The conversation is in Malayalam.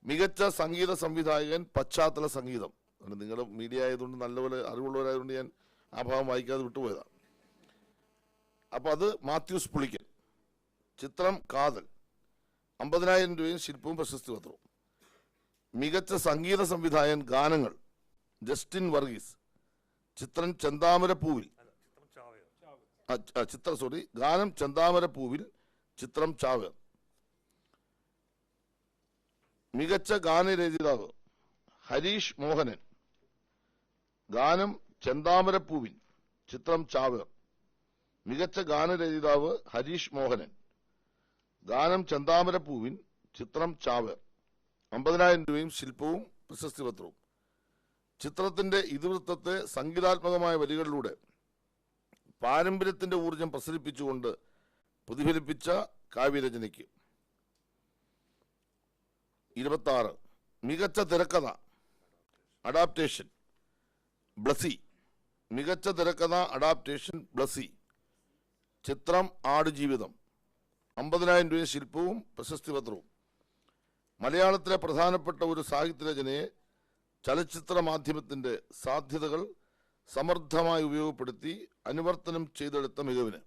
മികച്ച സംഗീത സംവിധായകൻ, പശ്ചാത്തല സംഗീതം. നിങ്ങൾ മീഡിയ ആയതുകൊണ്ട് നല്ലപോലെ അറിവുള്ളവരായതുകൊണ്ട് ഞാൻ ആ ഭാഗം വായിക്കാതെ വിട്ടുപോയതാണ്. അപ്പോൾ അത് മാത്യൂസ് പുളിക്കൻ. ചിത്രം കാതൽ, 50,000 രൂപയും ശില്പവും പ്രശസ്തി പത്രവും. മികച്ച സംഗീത സംവിധായകൻ, ഗാനങ്ങൾ, ജസ്റ്റിൻ വർഗീസ്. ചിത്രം ചെന്താമരപ്പൂവിൽ, ഗാനം ചെന്താമരപ്പൂവിൽ, ചിത്രം ചാവേർ. മികച്ച ഗാനരചയിതാവ് ഹരീഷ് മോഹനൻ. ഗാനം ചെന്താമരപ്പൂവിൻ, ചിത്രം ചാവേർ. മികച്ച ഗാനരചയിതാവ് ഹരീഷ് മോഹനൻ. ഗാനം ചെന്താമരപ്പൂവിൻ, ചിത്രം ചാവേർ. 50,000 രൂപയും ശില്പവും പ്രശസ്തി പത്രവും. ചിത്രത്തിന്റെ ഇതിവൃത്തത്തെ സംഗീതാത്മകമായ വരികളിലൂടെ പാരമ്പര്യത്തിന്റെ ഊർജം പ്രസരിപ്പിച്ചുകൊണ്ട് പ്രതിഫലിപ്പിച്ച കാവ്യരചനയ്ക്ക്. 26. മികച്ച തിരക്കഥ അഡാപ്റ്റേഷൻ, ബ്ലസി. മികച്ച തിരക്കഥ അഡാപ്റ്റേഷൻ, ബ്ലസി. ചിത്രം ആടുജീവിതം. 50,000 രൂപയും ശില്പവും പ്രശസ്തി പത്രവും. മലയാളത്തിലെ പ്രധാനപ്പെട്ട ഒരു സാഹിത്യരചനയെ ചലച്ചിത്ര മാധ്യമത്തിന്റെ സാധ്യതകൾ സമർത്ഥമായി ഉപയോഗപ്പെടുത്തി അനുവർത്തനം ചെയ്തെടുത്ത മികവിന്